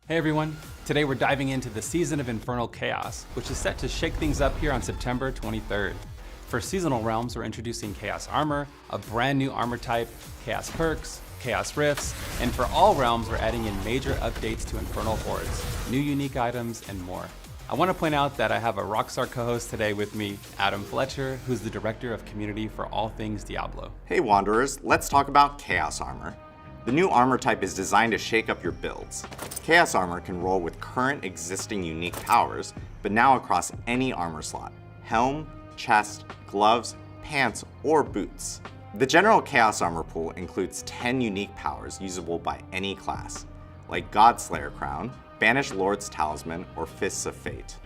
Hey everyone, today we're diving into the season of Infernal Chaos, which is set to shake things up here on September 23rd. For seasonal realms, we're introducing Chaos Armor, a brand new armor type, Chaos Perks, Chaos Rifts, and for all realms, we're adding in major updates to Infernal Hordes, new unique items, and more. I want to point out that I have a rockstar co-host today with me, Adam Fletcher, who's the Director of Community for all things Diablo. Hey Wanderers, let's talk about Chaos Armor. The new armor type is designed to shake up your builds. Chaos Armor can roll with current existing unique powers, but now across any armor slot: helm, chest, gloves, pants, or boots. The general Chaos Armor pool includes 10 unique powers usable by any class, like Godslayer Crown, Banished Lord's Talisman, or Fists of Fate.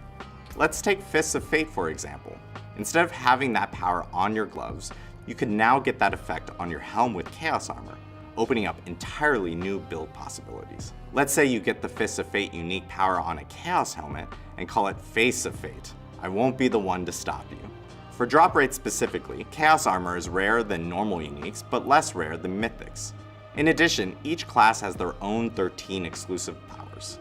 Let's take Fists of Fate for example. Instead of having that power on your gloves, you can now get that effect on your helm with Chaos Armor, opening up entirely new build possibilities. Let's say you get the Fists of Fate unique power on a Chaos helmet and call it Face of Fate. I won't be the one to stop you. For drop rate specifically, Chaos Armor is rarer than normal uniques, but less rare than mythics. In addition, each class has their own 13 exclusive powers.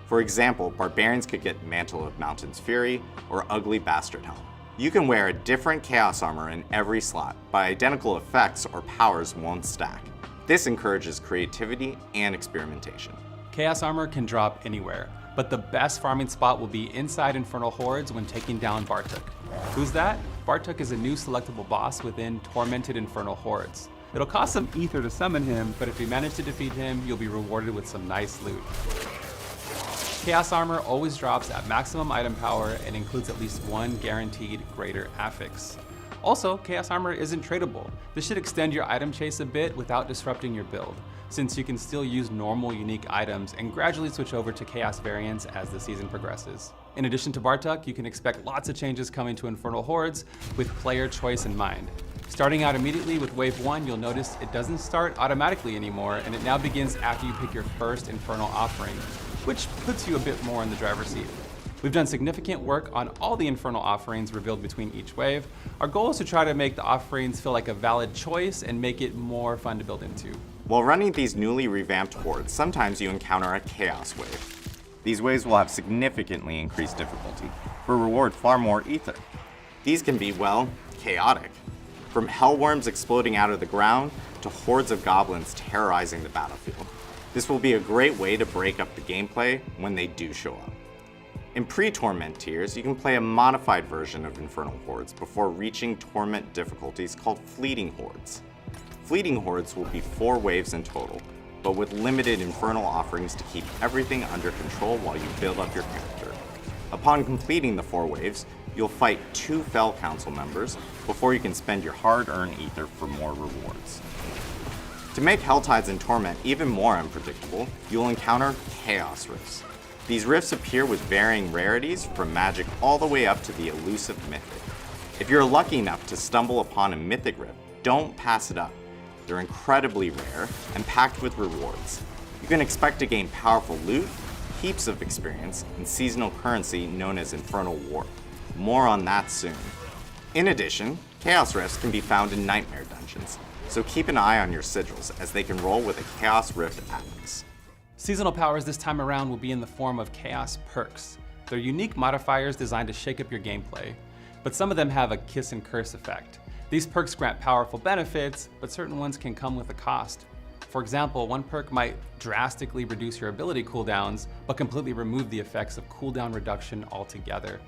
For example, Barbarians could get Mantle of Mountain's Fury or Ugly Bastard Helm. You can wear a different Chaos Armor in every slot, but identical effects or powers won't stack. This encourages creativity and experimentation. Chaos Armor can drop anywhere, but the best farming spot will be inside Infernal Hordes when taking down Bartuk. Who's that? Bartuk is a new selectable boss within Tormented Infernal Hordes. It'll cost some ether to summon him, but if you manage to defeat him, you'll be rewarded with some nice loot. Chaos Armor always drops at maximum item power and includes at least one guaranteed greater affix. Also, Chaos Armor isn't tradable. This should extend your item chase a bit without disrupting your build, since you can still use normal unique items and gradually switch over to Chaos variants as the season progresses. In addition to Bartuk, you can expect lots of changes coming to Infernal Hordes with player choice in mind. Starting out immediately with Wave 1, you'll notice it doesn't start automatically anymore, and it now begins after you pick your first Infernal offering, which puts you a bit more in the driver's seat. We've done significant work on all the Infernal offerings revealed between each wave. Our goal is to try to make the offerings feel like a valid choice and make it more fun to build into. While running these newly revamped hordes, sometimes you encounter a Chaos Wave. These waves will have significantly increased difficulty, but reward far more ether. These can be, well, chaotic. From hellworms exploding out of the ground to hordes of goblins terrorizing the battlefield. This will be a great way to break up the gameplay when they do show up. In pre-Torment tiers, you can play a modified version of Infernal Hordes before reaching Torment difficulties called Fleeting Hordes. Fleeting Hordes will be 4 waves in total, but with limited Infernal offerings to keep everything under control while you build up your character. Upon completing the 4 waves, you'll fight 2 Fell Council members before you can spend your hard-earned ether for more rewards. To make Helltides and Torment even more unpredictable, you'll encounter Chaos Rifts. These rifts appear with varying rarities from magic all the way up to the elusive mythic. If you're lucky enough to stumble upon a mythic rift, don't pass it up. They're incredibly rare and packed with rewards. You can expect to gain powerful loot, heaps of experience, and seasonal currency known as Infernal Warp. More on that soon. In addition, Chaos Rifts can be found in Nightmare dungeons, so keep an eye on your sigils as they can roll with a Chaos Rift affix. Seasonal powers this time around will be in the form of Chaos Perks. They're unique modifiers designed to shake up your gameplay, but some of them have a kiss and curse effect. These perks grant powerful benefits, but certain ones can come with a cost. For example, one perk might drastically reduce your ability cooldowns, but completely remove the effects of cooldown reduction altogether.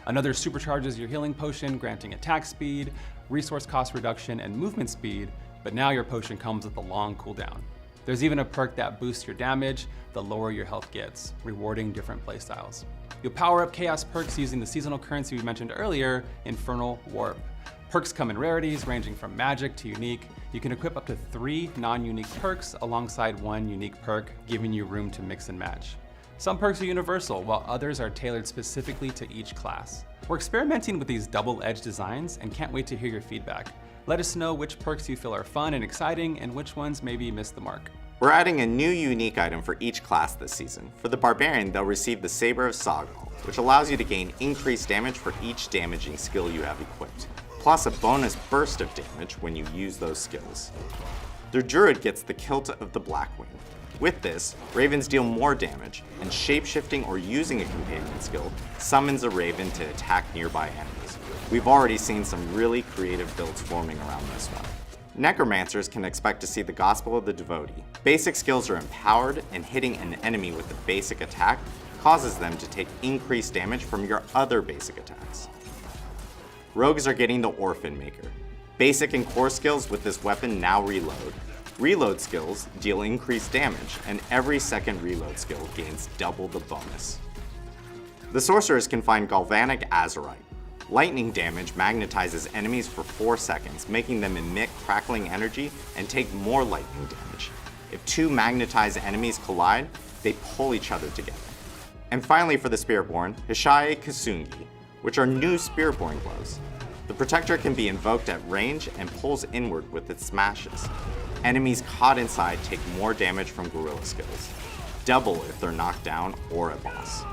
Another supercharges your healing potion, granting attack speed, resource cost reduction, and movement speed, but now your potion comes with a long cooldown. There's even a perk that boosts your damage the lower your health gets, rewarding different playstyles. You'll power up Chaos perks using the seasonal currency we mentioned earlier, Infernal Warp. Perks come in rarities ranging from magic to unique. You can equip up to 3 non-unique perks alongside 1 unique perk, giving you room to mix and match. Some perks are universal, while others are tailored specifically to each class. We're experimenting with these double-edged designs and can't wait to hear your feedback. Let us know which perks you feel are fun and exciting and which ones maybe missed the mark. We're adding a new unique item for each class this season. For the Barbarian, they'll receive the Saber of Sogol, which allows you to gain increased damage for each damaging skill you have equipped, plus a bonus burst of damage when you use those skills. The Druid gets the Kilt of the Blackwing. With this, ravens deal more damage, and shape-shifting or using a companion skill summons a raven to attack nearby enemies. We've already seen some really creative builds forming around this one. Necromancers can expect to see the Gospel of the Devotee. Basic skills are empowered, and hitting an enemy with a basic attack causes them to take increased damage from your other basic attacks. Rogues are getting the Orphan Maker. Basic and core skills with this weapon now reload. Reload skills deal increased damage, and every second reload skill gains double the bonus. The Sorcerers can find Galvanic Azurite. Lightning damage magnetizes enemies for 4 seconds, making them emit crackling energy and take more lightning damage. If two magnetized enemies collide, they pull each other together. And finally for the Spiritborn, Hishae Kusungi, which are new Spiritborn gloves. The Protector can be invoked at range and pulls inward with its smashes. Enemies caught inside take more damage from guerrilla skills, double if they're knocked down or a boss.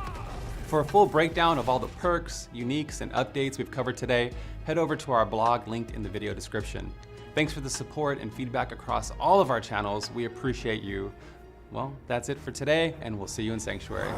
For a full breakdown of all the perks, uniques, and updates we've covered today, head over to our blog linked in the video description. Thanks for the support and feedback across all of our channels. We appreciate you. Well, that's it for today, and we'll see you in Sanctuary.